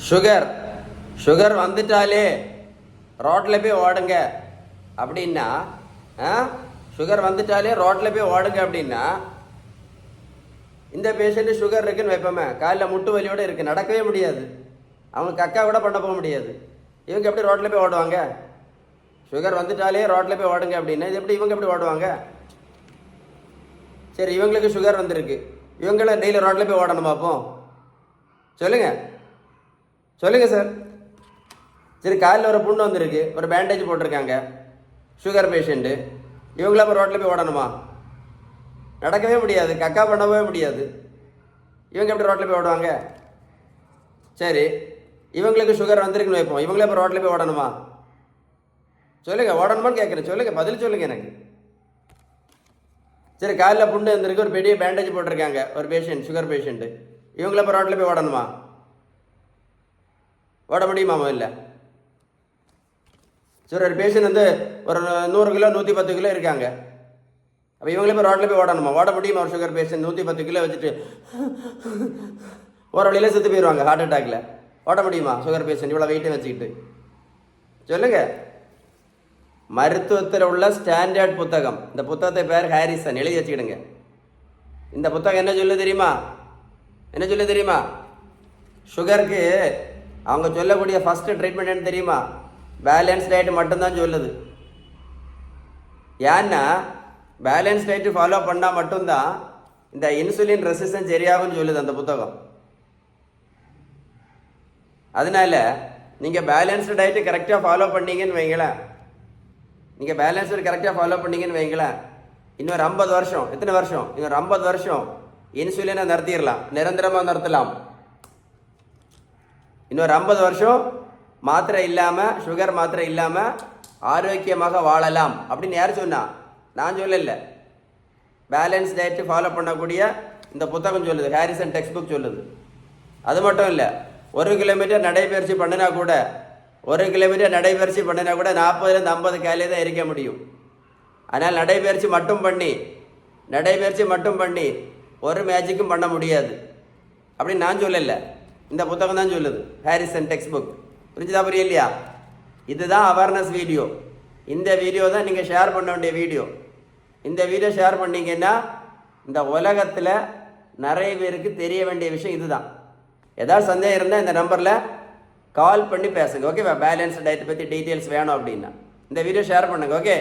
Sugar sugar வந்துட்டாலே ரோட்டில் போய் ஓடுங்க அப்படின்னா, சுகர் வந்துட்டாலே ரோட்டில் போய் ஓடுங்க அப்படின்னா, இந்த பேஷண்ட்டு சுகர் இருக்குன்னு வைப்போமே, காலில் முட்டு வலியோடு இருக்குது, நடக்கவே முடியாது, அவங்க கக்கா கூட பண்ண போக முடியாது. இவங்க எப்படி ரோட்டில் போய் ஓடுவாங்க? சுகர் வந்துட்டாலே ரோட்டில் போய் ஓடுங்க அப்படின்னா இது எப்படி இவங்க எப்படி ஓடுவாங்க? சரி, இவங்களுக்கு சுகர் வந்திருக்கு, இவங்கள டெய்லி ரோட்டில் போய் ஓடணுமா? அப்போ சொல்லுங்கள் சொல்லுங்கள் சார். சரி, காலில் ஒரு புண்ணு வந்திருக்கு, ஒரு பேண்டேஜ் போட்டிருக்காங்க, சுகர் பேஷண்ட்டு, இவங்கள அப்போ ரோட்டில் போய் ஓடணுமா? நடக்கவே முடியாது, கக்கா பண்ணவே முடியாது. இவங்க எப்படி ரோட்டில் போய் ஓடுவாங்க? சரி, இவங்களுக்கு சுகர் வந்திருக்குன்னு வைப்போம், இவங்களே இப்போ ரோட்டில் போய் ஓடணுமா? சொல்லுங்கள், ஓடணுமான்னு கேட்குறேன், சொல்லுங்கள், பதில் சொல்லுங்கள் எனக்கு. சரி, காலில் புண்ணு வந்திருக்கு, ஒரு பெரிய பேண்டேஜ் போட்டிருக்காங்க, ஒரு பேஷண்ட், சுகர் பேஷண்ட்டு, இவங்கள இப்போ ரோட்டில் போய் ஓடணுமா? ஓட முடியுமா? இல்லை. சரி, ஒரு பேஷண்ட் வந்து ஒரு 100 கிலோ 110 கிலோ இருக்காங்க, அப்போ இவங்களே இப்போ ரோட்டில் போய் ஓடணுமா? ஓட முடியுமா? ஒரு சுகர் பேஷண்ட் 110 கிலோ வச்சுட்டு ஒரு வழியில செத்து போயிடுவாங்க ஹார்ட் அட்டாக்ல. ஓட முடியுமா சுகர் பேஷண்ட் இவ்வளோ வெயிட்டை வச்சுக்கிட்டு? சொல்லுங்க. மருத்துவத்தில் உள்ள ஸ்டாண்டர்ட் புத்தகம், இந்த புத்தகத்தை பேர் ஹாரிசன், எழுதி வச்சுக்கிடுங்க. இந்த புத்தகம் என்ன சொல்லு தெரியுமா? என்ன சொல்லு தெரியுமா? சுகருக்கு அவங்க சொல்லக்கூடிய ஃபஸ்ட்டு ட்ரீட்மெண்ட் என்ன தெரியுமா? பேலன்ஸ் டயட் மட்டும்தான் சொல்லுது. ஏன்னா பேலன்ஸ் டயட் ஃபாலோ பண்ணால் மட்டும்தான் இந்த இன்சுலின் ரெசிஸ்டன்ஸ் சரியாகும்னு சொல்லுது அந்த புத்தகம். அதனால நீங்கள் பேலன்ஸ்டு டயட்டு கரெக்டாக ஃபாலோ பண்ணீங்கன்னு வைங்களேன், நீங்கள் பேலன்ஸ்டு கரெக்டாக ஃபாலோ பண்ணீங்கன்னு வைங்களேன், இன்னொரு 50 வருஷம், எத்தனை வருஷம்? இன்னொரு 50 வருஷம் இன்சுலினை நிறுத்திடலாம், நிரந்தரமாக நிறுத்தலாம். இன்னொரு 50 வருஷம் மாத்திரை இல்லாமல், சுகர் மாத்திரை இல்லாமல் ஆரோக்கியமாக வாழலாம் அப்படின்னு யார் சொன்னா? நான் சொல்லலை, பேலன்ஸ் டயட்டு ஃபாலோ பண்ணக்கூடிய இந்த புத்தகம் சொல்லுது, ஹாரிசன் டெக்ஸ்ட் புக் சொல்லுது. அது மட்டும் இல்லை, 1 கிலோமீட்டர் நடைபயிற்சி பண்ணினா கூட 1 கிலோமீட்டர் நடைபயிற்சி பண்ணினா கூட 40லேருந்து 50 கேலரி தான் இருக்க முடியும். ஆனால் நடைபயிற்சி மட்டும் பண்ணி ஒரு மேஜிக்கும் பண்ண முடியாது அப்படின்னு நான் சொல்லலை, இந்த புத்தகம் தான் சொல்லுது, ஹாரிசன் டெக்ஸ்ட் புக். புரிஞ்சுதா? புரியலையா? இதுதான் அவேர்னஸ் வீடியோ. இந்த வீடியோ தான் நீங்கள் ஷேர் பண்ண வேண்டிய வீடியோ. இந்த வீடியோ ஷேர் பண்ணீங்கன்னா இந்த உலகத்தில் நிறைய பேருக்கு தெரிய வேண்டிய விஷயம் இதுதான். ஏதாவது சந்தேகம் இருந்தால் இந்த நம்பரில் கால் பண்ணி பேசுங்க, ஓகேவா? பேலன்ஸ் டயட் பற்றி டீட்டெயில்ஸ் வேணும் அப்படின்னா இந்த வீடியோ ஷேர் பண்ணுங்கள், ஓகே?